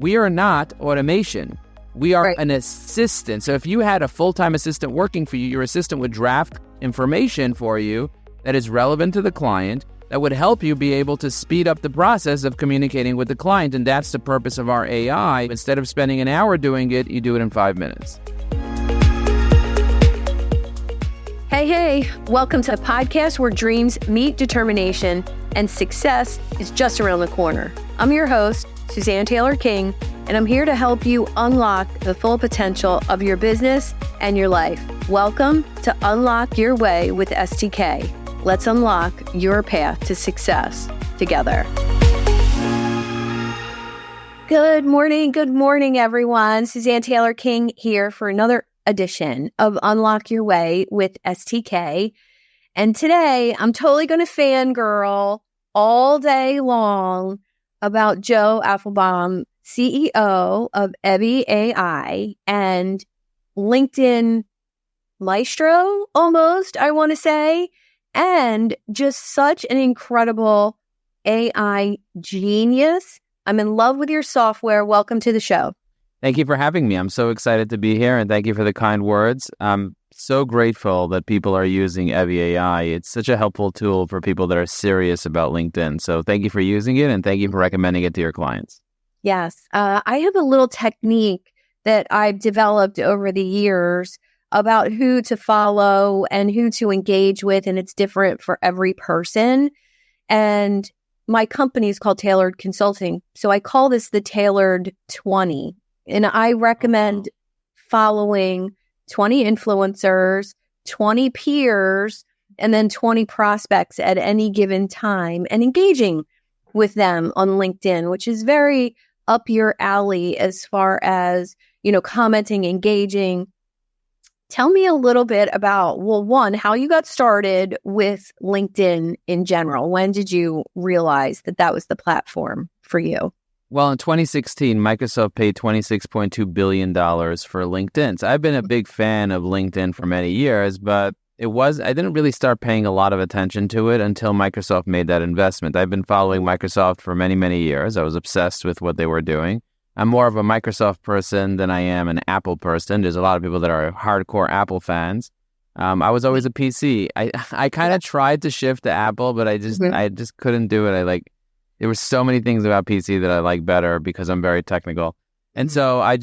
we are not automation. We are Right. an assistant. So if you had a full-time assistant working for you, your assistant would draft information for you that is relevant to the client, that would help you be able to speed up the process of communicating with the client. And that's the purpose of our AI. Instead of spending an hour doing it, you do it in 5 minutes. Hey, welcome to a podcast where dreams meet determination and success is just around the corner. I'm your host, Suzanne Taylor King, and I'm here to help you unlock the full potential of your business and your life. Welcome to Unlock Your Way with STK. Let's unlock your path to success together. Good morning, everyone. Suzanne Taylor King here for another edition of Unlock Your Way with STK. And today I'm totally going to fangirl all day long about Joe Apfelbaum, CEO of Ep41 and LinkedIn maestro, almost, I want to say, and just such an incredible AI genius. I'm in love with your software. Welcome to the show. Thank you for having me. I'm so excited to be here, and thank you for the kind words. I'm so grateful that people are using Ep41. It's such a helpful tool for people that are serious about LinkedIn. So thank you for using it, and thank you for recommending it to your clients. Yes. I have a little technique that I've developed over the years about who to follow and who to engage with, and it's different for every person. And my company is called Tailored Consulting. So I call this the Tailored 20. And I recommend following 20 influencers, 20 peers, and then 20 prospects at any given time and engaging with them on LinkedIn, which is very up your alley as far as, commenting, engaging. Tell me a little bit about, one, how you got started with LinkedIn in general. When did you realize that was the platform for you? Well, in 2016, Microsoft paid $26.2 billion for LinkedIn. So I've been a big fan of LinkedIn for many years, but I didn't really start paying a lot of attention to it until Microsoft made that investment. I've been following Microsoft for many, many years. I was obsessed with what they were doing. I'm more of a Microsoft person than I am an Apple person. There's a lot of people that are hardcore Apple fans. I was always a PC. I kind of tried to shift to Apple, but I just couldn't do it. There were so many things about PC that I like better because I'm very technical. And so I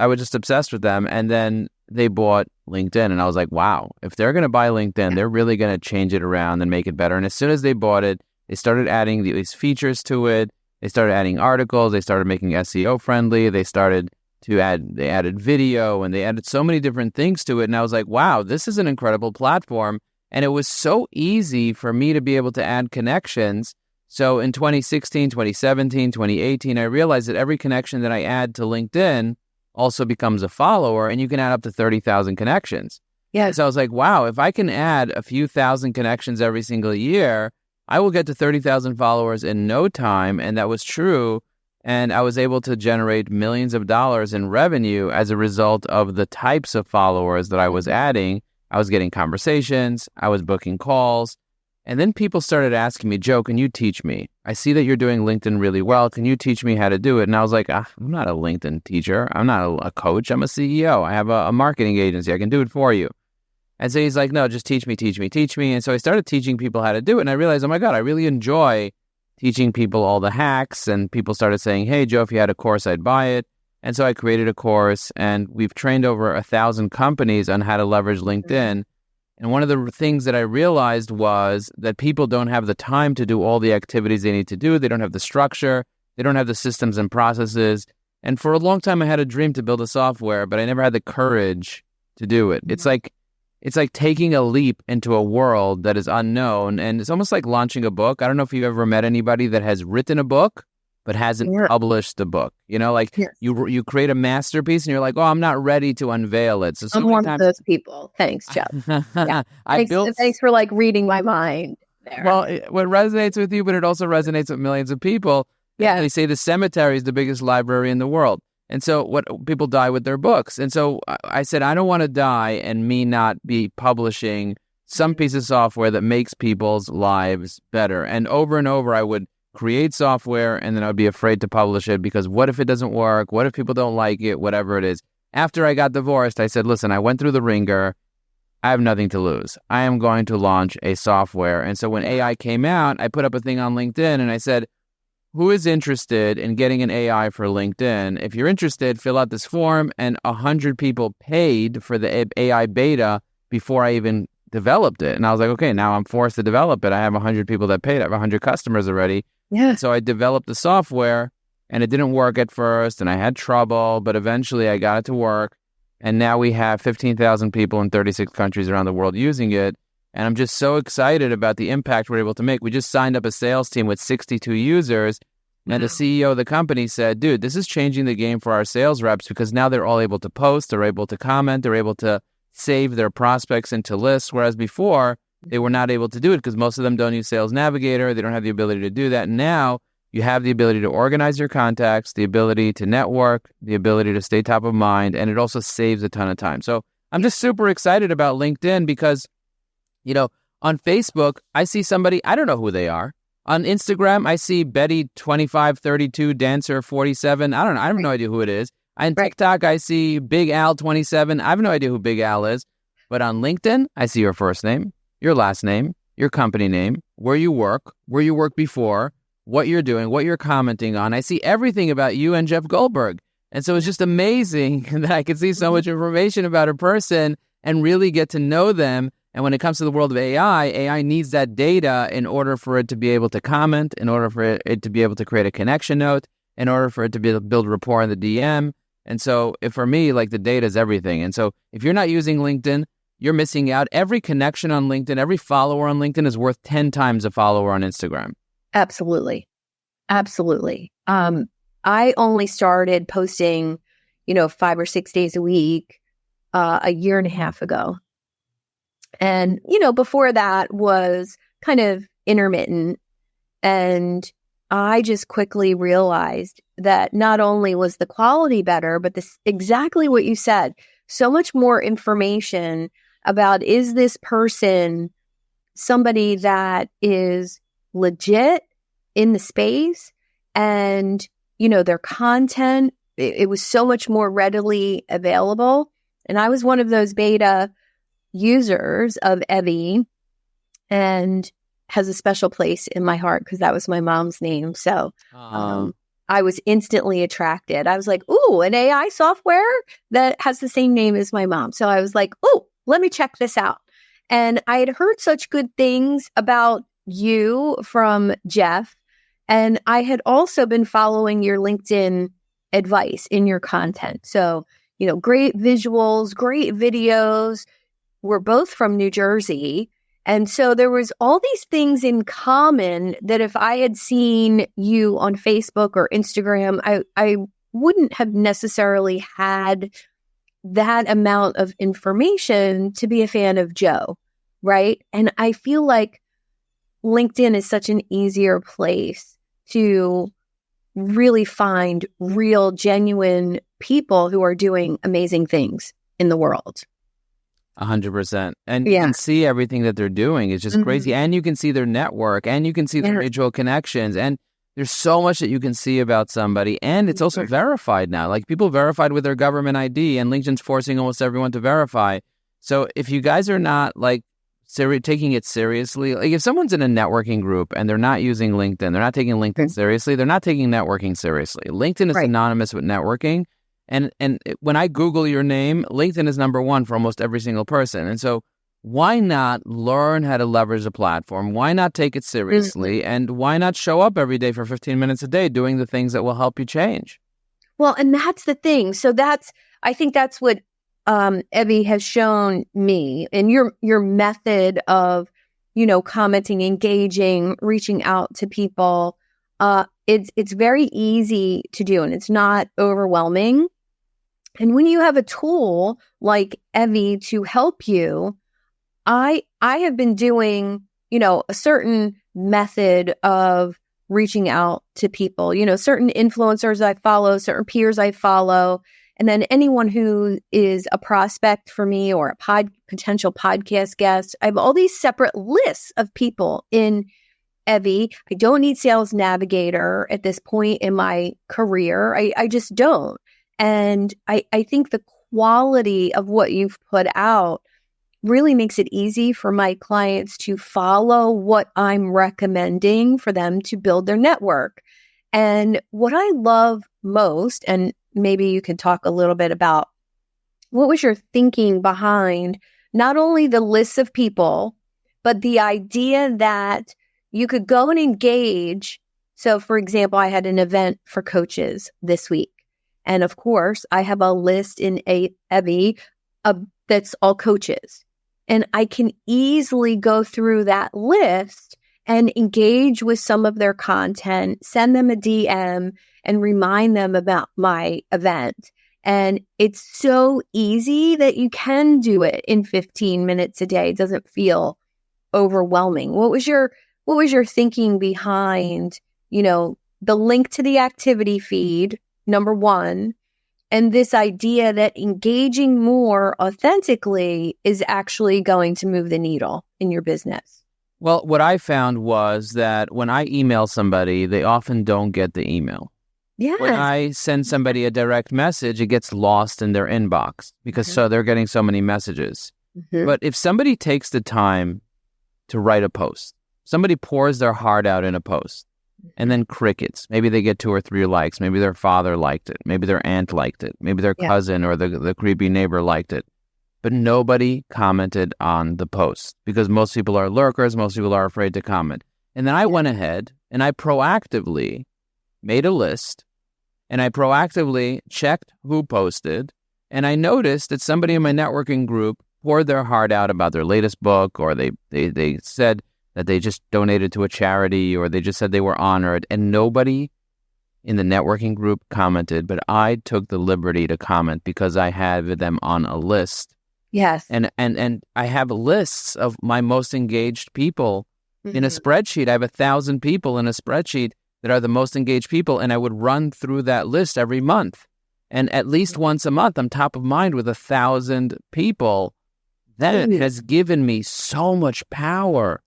was just obsessed with them. And then they bought LinkedIn and I was like, wow, if they're going to buy LinkedIn, they're really going to change it around and make it better. And as soon as they bought it, they started adding these features to it. They started adding articles. They started making SEO friendly. They added video and they added so many different things to it. And I was like, wow, this is an incredible platform. And it was so easy for me to be able to add connections. So in 2016, 2017, 2018, I realized that every connection that I add to LinkedIn also becomes a follower, and you can add up to 30,000 connections. Yeah. So I was like, wow, if I can add a few thousand connections every single year, I will get to 30,000 followers in no time. And that was true. And I was able to generate millions of dollars in revenue as a result of the types of followers that I was adding. I was getting conversations. I was booking calls. And then people started asking me, Joe, can you teach me? I see that you're doing LinkedIn really well. Can you teach me how to do it? And I was like, I'm not a LinkedIn teacher. I'm not a coach. I'm a CEO. I have a marketing agency. I can do it for you. And so he's like, no, just teach me. And so I started teaching people how to do it. And I realized, oh my God, I really enjoy teaching people all the hacks. And people started saying, hey, Joe, if you had a course, I'd buy it. And so I created a course and we've trained over 1,000 companies on how to leverage LinkedIn. And one of the things that I realized was that people don't have the time to do all the activities they need to do. They don't have the structure. They don't have the systems and processes. And for a long time, I had a dream to build a software, but I never had the courage to do it. It's like taking a leap into a world that is unknown. And it's almost like launching a book. I don't know if you've ever met anybody that has written a book, but hasn't published the book. You create a masterpiece and you're like, oh, I'm not ready to unveil it. So I'm one of those people. Thanks, Jeff. Yeah. Thanks for reading my mind there. Well, what resonates with you, but it also resonates with millions of people. Yeah. They say the cemetery is the biggest library in the world. And so people die with their books. And so I said, I don't want to die and me not be publishing some piece of software that makes people's lives better. And over I would create software and then I would be afraid to publish it because what if it doesn't work? What if people don't like it? Whatever it is. After I got divorced, I said, listen, I went through the ringer. I have nothing to lose. I am going to launch a software. And so when AI came out, I put up a thing on LinkedIn and I said, who is interested in getting an AI for LinkedIn? If you're interested, fill out this form. And 100 people paid for the AI beta before I even developed it. And I was like, okay, now I'm forced to develop it. I have 100 people that paid. I have 100 customers already. Yeah. So I developed the software and it didn't work at first and I had trouble, but eventually I got it to work. And now we have 15,000 people in 36 countries around the world using it. And I'm just so excited about the impact we're able to make. We just signed up a sales team with 62 users. And the CEO of the company said, dude, this is changing the game for our sales reps because now they're all able to post, they're able to comment, they're able to save their prospects into lists. Whereas before, they were not able to do it because most of them don't use Sales Navigator. They don't have the ability to do that. Now you have the ability to organize your contacts, the ability to network, the ability to stay top of mind, and it also saves a ton of time. So I'm just super excited about LinkedIn because, you know, on Facebook, I see somebody, I don't know who they are. On Instagram, I see Betty 2532, Dancer 47. I don't know. I have no idea who it is. On TikTok, I see Big Al 27. I have no idea who Big Al is. But on LinkedIn, I see your first name, your last name, your company name, where you work before, what you're doing, what you're commenting on. I see everything about you and Jeff Goldberg. And so it's just amazing that I can see so much information about a person and really get to know them. And when it comes to the world of AI needs that data in order for it to be able to comment, in order for it to be able to create a connection note, in order for it to be able to build rapport in the DM. And so for me, like the data is everything. And so if you're not using LinkedIn, you're missing out. Every connection on LinkedIn, every follower on LinkedIn is worth 10 times a follower on Instagram. Absolutely. Absolutely. I only started posting, 5 or 6 days a week, a year and a half ago. And, before that was kind of intermittent. And I just quickly realized that not only was the quality better, but this exactly what you said, so much more information about, is this person somebody that is legit in the space, and, their content, it was so much more readily available. And I was one of those beta users of Evie and has a special place in my heart because that was my mom's name. So I was instantly attracted. I was like, ooh, an AI software that has the same name as my mom. So I was like, ooh, let me check this out. And I had heard such good things about you from Jeff. And I had also been following your LinkedIn advice in your content. So, great visuals, great videos. We're both from New Jersey. And so there was all these things in common that if I had seen you on Facebook or Instagram, I wouldn't have necessarily had that amount of information to be a fan of Joe, right? And I feel like LinkedIn is such an easier place to really find real, genuine people who are doing amazing things in the world. 100%. And you can see everything that they're doing. It's just crazy. And you can see their network and you can see their mutual connections. And there's so much that you can see about somebody. And it's also verified now. Like people verified with their government ID, and LinkedIn's forcing almost everyone to verify. So if you guys are not like taking it seriously, like if someone's in a networking group and they're not using LinkedIn, they're not taking LinkedIn seriously, they're not taking networking seriously. LinkedIn is synonymous with networking. And when I Google your name, LinkedIn is number one for almost every single person. And so why not learn how to leverage the platform? Why not take it seriously? And why not show up every day for 15 minutes a day doing the things that will help you change? Well, and that's the thing. So I think that's what Evie has shown me, and your method of, commenting, engaging, reaching out to people. It's very easy to do, and it's not overwhelming. And when you have a tool like Evie to help you, I have been doing, a certain method of reaching out to people, certain influencers I follow, certain peers I follow, and then anyone who is a prospect for me or a potential podcast guest. I have all these separate lists of people in Evie. I don't need Sales Navigator at this point in my career. I just don't. And I think the quality of what you've put out really makes it easy for my clients to follow what I'm recommending for them to build their network. And what I love most, and maybe you can talk a little bit about what was your thinking behind not only the lists of people, but the idea that you could go and engage. So, for example, I had an event for coaches this week. And of course, I have a list in Evie that's all coaches. And I can easily go through that list and engage with some of their content, send them a DM, and remind them about my event. And it's so easy that you can do it in 15 minutes a day. It doesn't feel overwhelming. What was your thinking behind, the link to the activity feed, number one, and this idea that engaging more authentically is actually going to move the needle in your business? Well, what I found was that when I email somebody, they often don't get the email. Yeah. When I send somebody a direct message, it gets lost in their inbox because so they're getting so many messages. But if somebody takes the time to write a post, somebody pours their heart out in a post, and then crickets. Maybe they get 2 or 3 likes. Maybe their father liked it. Maybe their aunt liked it. Maybe their cousin or the creepy neighbor liked it. But nobody commented on the post because most people are lurkers. Most people are afraid to comment. And then I went ahead and I proactively made a list and I proactively checked who posted. And I noticed that somebody in my networking group poured their heart out about their latest book, or they said that they just donated to a charity, or they just said they were honored, and nobody in the networking group commented, but I took the liberty to comment because I had them on a list. Yes. And I have lists of my most engaged people in a spreadsheet. I have 1,000 people in a spreadsheet that are the most engaged people, and I would run through that list every month. And at least once a month, I'm top of mind with 1,000 people. That has given me so much power.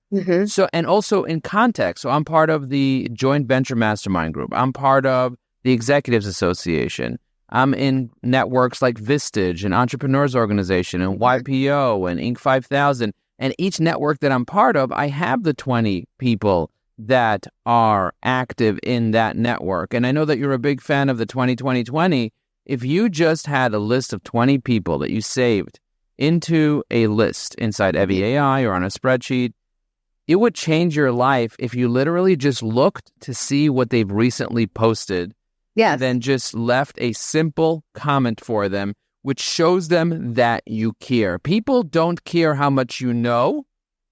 So, and also in context. So I'm part of the Joint Venture Mastermind Group. I'm part of the Executives Association. I'm in networks like Vistage and Entrepreneurs Organization and YPO and Inc. 5000. And each network that I'm part of, I have the 20 people that are active in that network. And I know that you're a big fan of the 20-20-20. If you just had a list of 20 people that you saved into a list inside Evie AI or on a spreadsheet, it would change your life if you literally just looked to see what they've recently posted. Yes. And then just left a simple comment for them, which shows them that you care. People don't care how much you know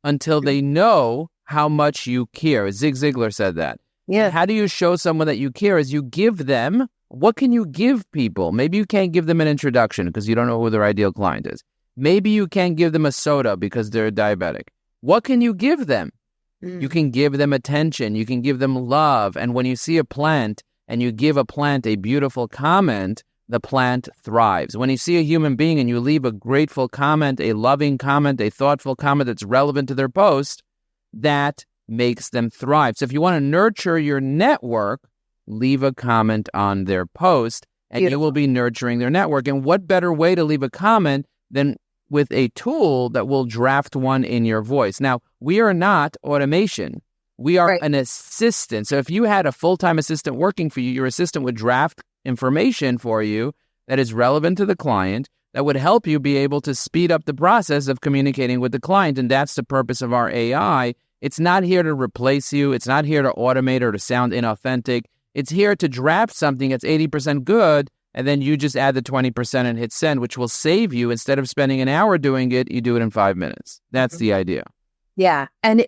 until they know how much you care. Zig Ziglar said that. Yeah. How do you show someone that you care is you give them, what can you give people? Maybe you can't give them an introduction because you don't know who their ideal client is. Maybe you can't give them a soda because they're diabetic. What can you give them? You can give them attention. You can give them love. And when you see a plant and you give a plant a beautiful comment, the plant thrives. When you see a human being and you leave a grateful comment, a loving comment, a thoughtful comment that's relevant to their post, that makes them thrive. So if you want to nurture your network, leave a comment on their post and you will be nurturing their network. And what better way to leave a comment than with a tool that will draft one in your voice? Now, we are not automation. We are an assistant. So if you had a full-time assistant working for you, your assistant would draft information for you that is relevant to the client, that would help you be able to speed up the process of communicating with the client. And that's the purpose of our AI. It's not here to replace you. It's not here to automate or to sound inauthentic. It's here to draft something that's 80% good, and then you just add the 20% and hit send, which will save you. Instead of spending an hour doing it, you do it in 5 minutes. That's the idea. Yeah. And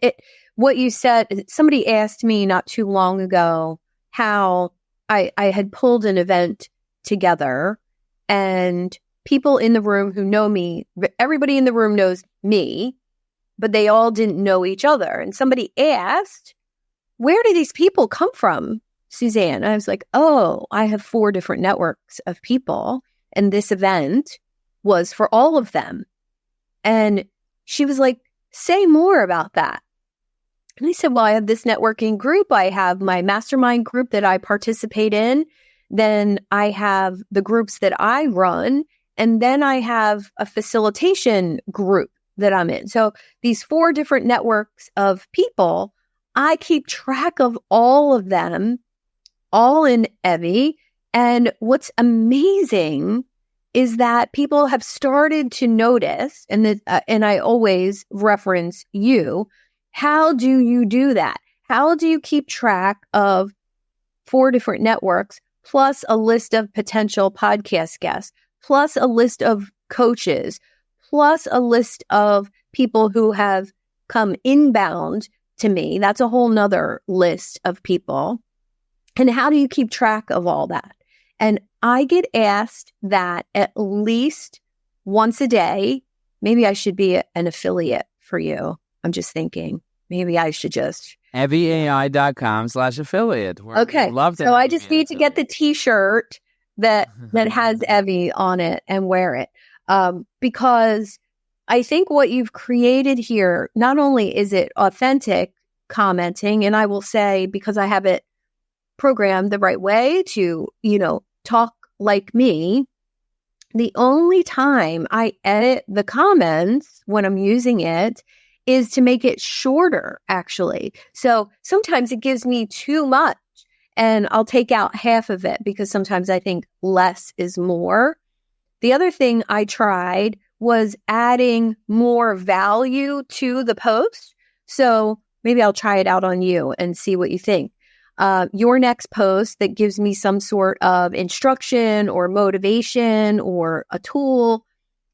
what you said, somebody asked me not too long ago how I had pulled an event together, and people in the room who know me, everybody in the room knows me, but they all didn't know each other. And somebody asked, where do these people come from, Suzanne? And I was like, oh, I have 4 different networks of people, and this event was for all of them. And she was like, say more about that. And I said, well, I have this networking group. I have my mastermind group that I participate in. Then I have the groups that I run. And then I have a facilitation group that I'm in. So these 4 different networks of people, I keep track of all of them, all in Evie. And what's amazing is that people have started to notice, and I always reference you. How do you do that? How do you keep track of 4 different networks, plus a list of potential podcast guests, plus a list of coaches, plus a list of people who have come inbound to me? That's a whole nother list of people. And how do you keep track of all that? And I get asked that at least once a day. Maybe I should be an affiliate for you. I'm just thinking, maybe I should just... EvieAI.com/affiliate. Okay. So I just need to get the t-shirt that has Evie on it and wear it. Because I think what you've created here, not only is it authentic commenting, and I will say, because I have it programmed the right way to, talk like me, the only time I edit the comments when I'm using it is to make it shorter, actually. So sometimes it gives me too much and I'll take out half of it because sometimes I think less is more. The other thing I tried was adding more value to the post. So maybe I'll try it out on you and see what you think. Your next post that gives me some sort of instruction or motivation or a tool,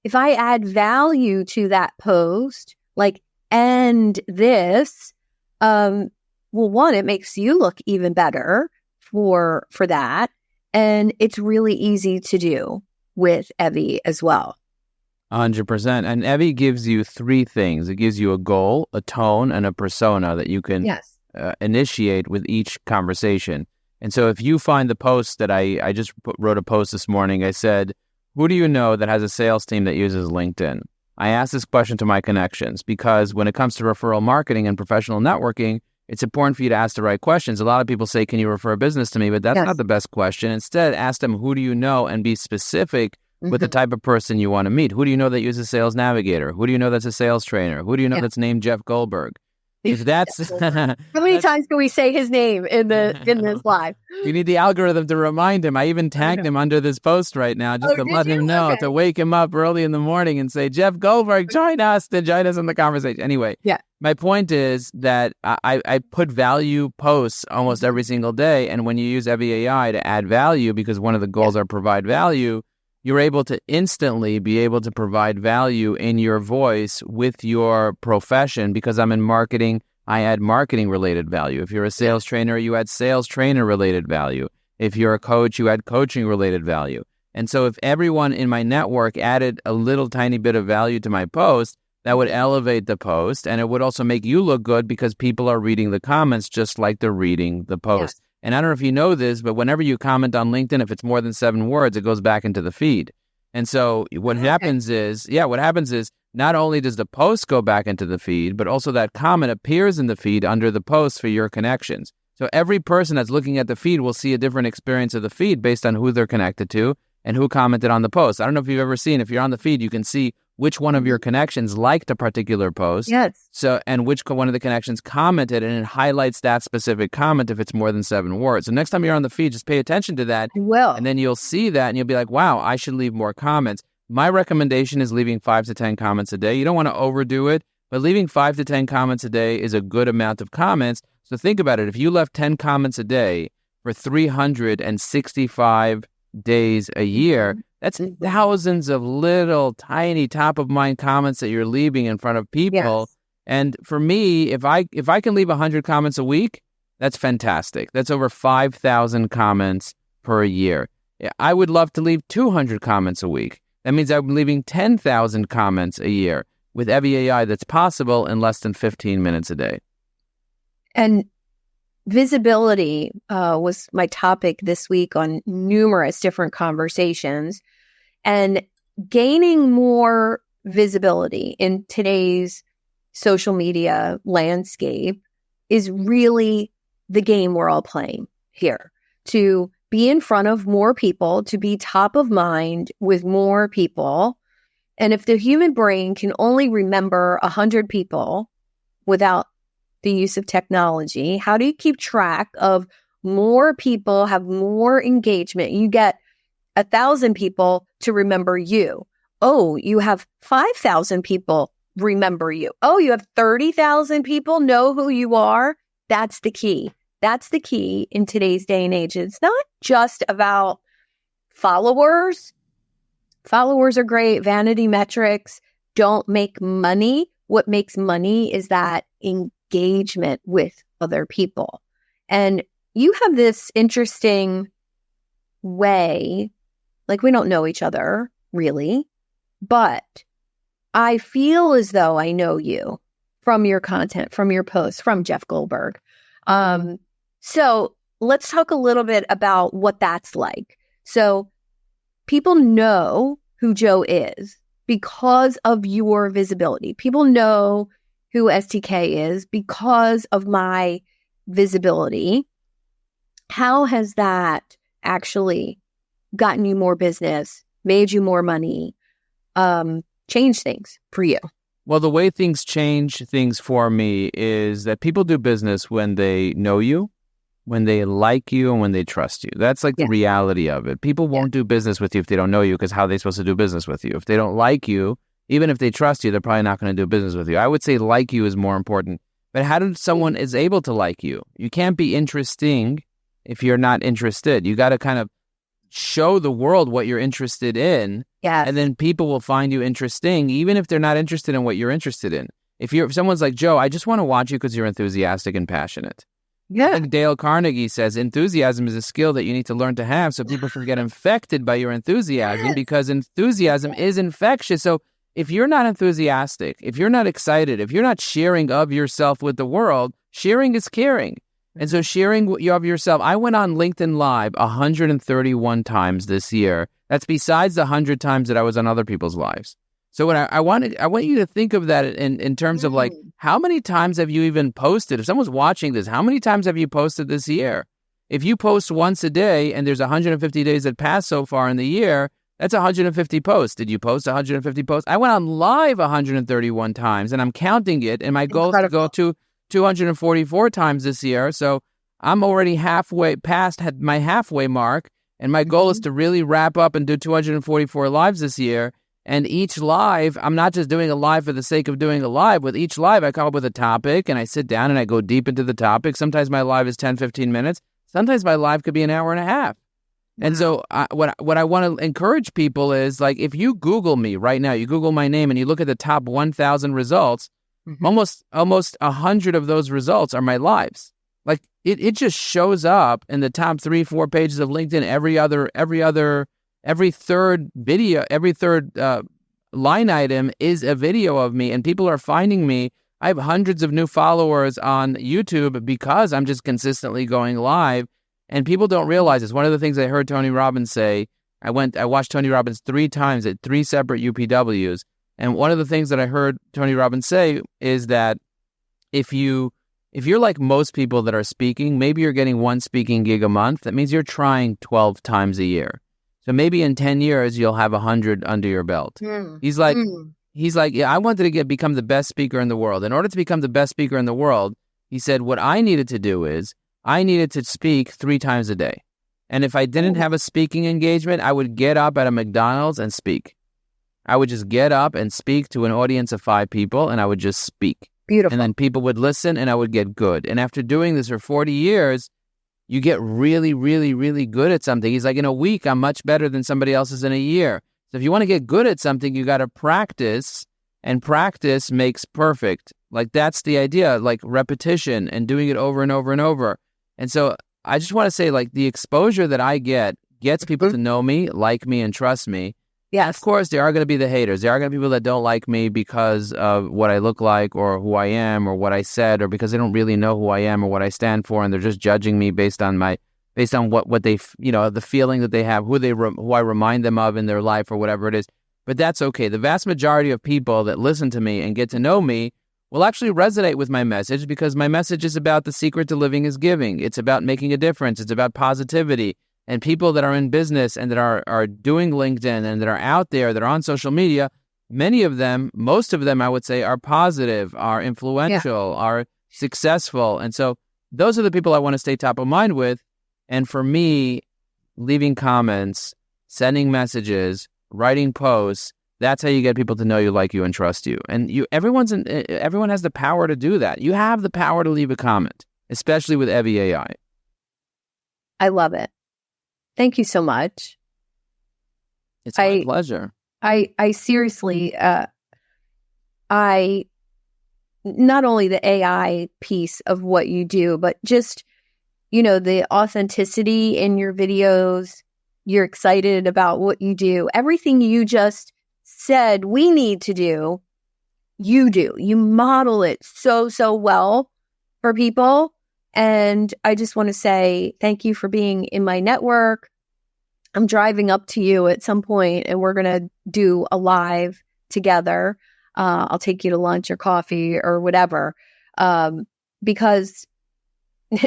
if I add value to that post, like end this, well, one, it makes you look even better for that. And it's really easy to do with Evie as well. 100%. And Evie gives you 3 things. It gives you a goal, a tone, and a persona that you can initiate with each conversation. And so if you find the post that I just wrote a post this morning, I said, who do you know that has a sales team that uses LinkedIn? I asked this question to my connections because when it comes to referral marketing and professional networking, it's important for you to ask the right questions. A lot of people say, can you refer a business to me? But that's not the best question. Instead, ask them, who do you know? And be specific with the type of person you want to meet. Who do you know that uses Sales Navigator? Who do you know that's a sales trainer? Who do you know that's named Jeff Goldberg? If that's how many times can we say his name in this live? You need the algorithm to remind him. I even tagged him under this post right now just to let him know, to wake him up early in the morning and say, Jeff Goldberg, join us in the conversation. Anyway, my point is that I put value posts almost every single day. And when you use Evie AI to add value, because one of the goals are provide value, you're able to instantly be able to provide value in your voice with your profession. Because I'm in marketing, I add marketing related value. If you're a sales trainer, you add sales trainer related value. If you're a coach, you add coaching related value. And so if everyone in my network added a little tiny bit of value to my post, that would elevate the post. And it would also make you look good because people are reading the comments just like they're reading the post. Yes. And I don't know if you know this, but whenever you comment on LinkedIn, if it's more than 7 words, it goes back into the feed. And so what happens is not only does the post go back into the feed, but also that comment appears in the feed under the post for your connections. So every person that's looking at the feed will see a different experience of the feed based on who they're connected to and who commented on the post. I don't know if you've ever seen, if you're on the feed, you can see which one of your connections liked a particular post. Yes. So, and which one of the connections commented, and it highlights that specific comment if it's more than 7 words. So next time you're on the feed, just pay attention to that. I will. And then you'll see that and you'll be like, wow, I should leave more comments. My recommendation is leaving 5 to 10 comments a day. You don't want to overdo it, but leaving 5 to 10 comments a day is a good amount of comments. So think about it. If you left 10 comments a day for 365 days a year, that's thousands of little tiny top of mind comments that you're leaving in front of people. Yes. And for me, if I can leave 100 comments a week, that's fantastic. That's over 5,000 comments per year. I would love to leave 200 comments a week. That means I'm leaving 10,000 comments a year. With Evie AI, that's possible in less than 15 minutes a day. And visibility was my topic this week on numerous different conversations. And gaining more visibility in today's social media landscape is really the game we're all playing here, to be in front of more people, to be top of mind with more people. And if the human brain can only remember 100 people without the use of technology, how do you keep track of more people, have more engagement? You get 1,000 people to remember you. Oh, you have 5,000 people remember you. Oh, you have 30,000 people know who you are. That's the key. That's the key in today's day and age. It's not just about followers. Followers are great. Vanity metrics don't make money. What makes money is that engagement with other people. And you have this interesting way, like we don't know each other really, but I feel as though I know you from your content, from your posts, from Jeff Goldberg. So let's talk a little bit about what that's like. So people know who Joe is because of your visibility. People know who STK is because of my visibility. How has that actually gotten you more business, made you more money, changed things for you? Well, the way things change things for me is that people do business when they know you, when they like you, and when they trust you. That's like the reality of it. People won't do business with you if they don't know you, because how are they supposed to do business with you? If they don't like you, even if they trust you, they're probably not going to do business with you. I would say like you is more important. But how does someone is able to like you? You can't be interesting if you're not interested. You got to kind of show the world what you're interested in. Yes. And then people will find you interesting, even if they're not interested in what you're interested in. If someone's like, Joe, I just want to watch you because you're enthusiastic and passionate. Yeah. Like Dale Carnegie says, enthusiasm is a skill that you need to learn to have so people can get infected by your enthusiasm, because enthusiasm is infectious. So if you're not enthusiastic, if you're not excited, if you're not sharing of yourself with the world, sharing is caring. And so sharing of yourself, I went on LinkedIn Live 131 times this year. That's besides the 100 times that I was on other people's lives. So when I want you to think of that in terms of like, how many times have you even posted? If someone's watching this, how many times have you posted this year? If you post once a day and there's 150 days that pass so far in the year, that's 150 posts. Did you post 150 posts? I went on live 131 times, and I'm counting it. And my goal is to go to 244 times this year. So I'm already halfway past my halfway mark. And my goal is to really wrap up and do 244 lives this year. And each live, I'm not just doing a live for the sake of doing a live. With each live, I come up with a topic and I sit down and I go deep into the topic. Sometimes my live is 10, 15 minutes. Sometimes my live could be an hour and a half. Wow. And so what I want to encourage people is, like, if you Google me right now, you Google my name and you look at the top 1,000 results, almost 100 of those results are my lives. Like it just shows up in the top 3-4 pages of LinkedIn. Every third video, every third line item is a video of me, and people are finding me. I have hundreds of new followers on YouTube because I'm just consistently going live, and people don't realize this. One of the things I heard Tony Robbins say, I watched Tony Robbins 3 times at 3 separate UPWs, and one of the things that I heard Tony Robbins say is that if you're like most people that are speaking, maybe you're getting 1 speaking gig a month. That means you're trying 12 times a year. So maybe in 10 years, you'll have 100 under your belt. He's like, yeah, I wanted to become the best speaker in the world. In order to become the best speaker in the world, he said, what I needed to do is I needed to speak 3 times a day. And if I didn't have a speaking engagement, I would get up at a McDonald's and speak. I would just get up and speak to an audience of 5 people, and I would just speak. Beautiful. And then people would listen, and I would get good. And after doing this for 40 years, you get really, really, really good at something. He's like, in a week, I'm much better than somebody else's in a year. So if you want to get good at something, you got to practice, and practice makes perfect. Like, that's the idea, like repetition and doing it over and over and over. And so I just want to say, like, the exposure that I gets people to know me, like me, and trust me. Yes. Of course, there are going to be the haters. There are going to be people that don't like me because of what I look like or who I am or what I said, or because they don't really know who I am or what I stand for, and they're just judging me based on what they, the feeling that they have, who I remind them of in their life or whatever it is. But that's okay. The vast majority of people that listen to me and get to know me will actually resonate with my message, because my message is about the secret to living is giving. It's about making a difference. It's about positivity. And people that are in business and that are doing LinkedIn and that are out there, that are on social media, many of them, most of them, I would say, are positive, are influential, are successful. And so those are the people I want to stay top of mind with. And for me, leaving comments, sending messages, writing posts, that's how you get people to know you, like you, and trust you. And everyone has the power to do that. You have the power to leave a comment, especially with Evie AI. I love it. Thank you so much. It's my pleasure. I seriously, I not only the AI piece of what you do, but just, the authenticity in your videos. You're excited about what you do. Everything you just said we need to do, you do. You model it so well for people. And I just want to say thank you for being in my network. I'm driving up to you at some point and we're going to do a live together. I'll take you to lunch or coffee or whatever. Because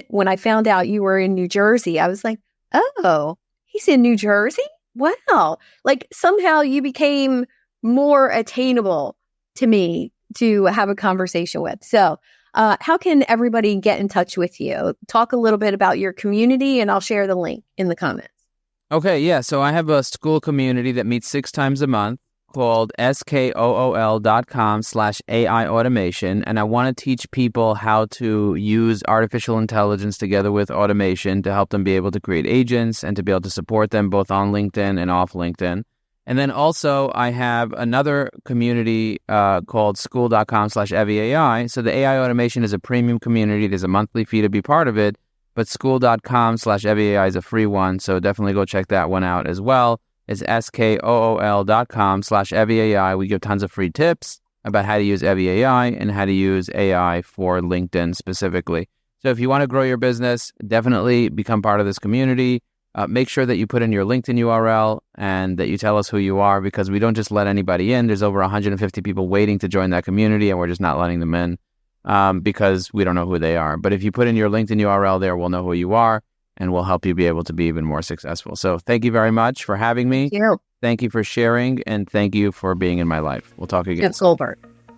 when I found out you were in New Jersey, I was like, oh, he's in New Jersey? Wow. Like somehow you became more attainable to me to have a conversation with. So how can everybody get in touch with you? Talk a little bit about your community and I'll share the link in the comments. Okay, yeah. So I have a school community that meets 6 times a month called skool.com/AI automation. And I want to teach people how to use artificial intelligence together with automation to help them be able to create agents and to be able to support them both on LinkedIn and off LinkedIn. And then also I have another community called skool.com/EvieAI. So the AI automation is a premium community. There's a monthly fee to be part of it, but skool.com/EvieAI is a free one. So definitely go check that one out as well. It's skool.com/EvieAI. We give tons of free tips about how to use Evie AI and how to use AI for LinkedIn specifically. So if you want to grow your business, definitely become part of this community. Make sure that you put in your LinkedIn URL and that you tell us who you are, because we don't just let anybody in. There's over 150 people waiting to join that community, and we're just not letting them in because we don't know who they are. But if you put in your LinkedIn URL there, we'll know who you are, and we'll help you be able to be even more successful. So thank you very much for having me. Thank you. Thank you for sharing, and thank you for being in my life. We'll talk again. Jeff Goldberg.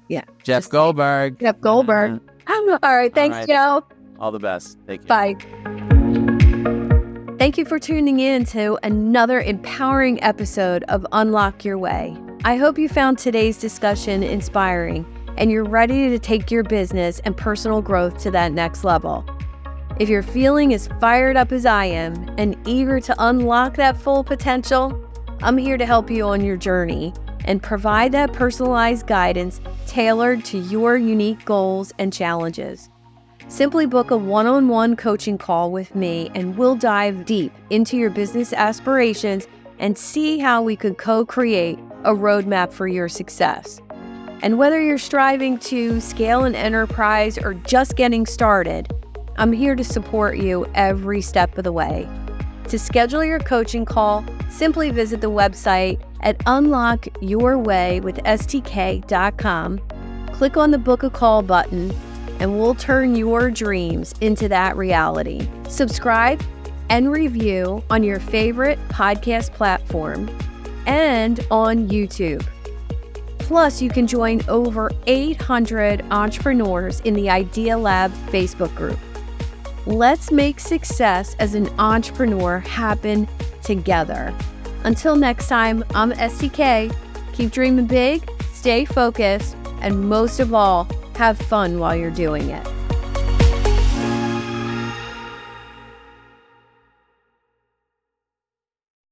Yeah. Jeff Goldberg. Jeff Goldberg. All right. Thanks, Joe. All the best. Take care. Bye. Thank you for tuning in to another empowering episode of Unlock Your Way. I hope you found today's discussion inspiring and you're ready to take your business and personal growth to that next level. If you're feeling as fired up as I am and eager to unlock that full potential, I'm here to help you on your journey and provide that personalized guidance tailored to your unique goals and challenges. Simply book a one-on-one coaching call with me and we'll dive deep into your business aspirations and see how we could co-create a roadmap for your success. And whether you're striving to scale an enterprise or just getting started, I'm here to support you every step of the way. To schedule your coaching call, simply visit the website at unlockyourwaywithstk.com, click on the Book a Call button, and we'll turn your dreams into that reality. Subscribe and review on your favorite podcast platform and on YouTube. Plus, you can join over 800 entrepreneurs in the Idea Lab Facebook group. Let's make success as an entrepreneur happen together. Until next time, I'm STK. Keep dreaming big, stay focused, and most of all, have fun while you're doing it.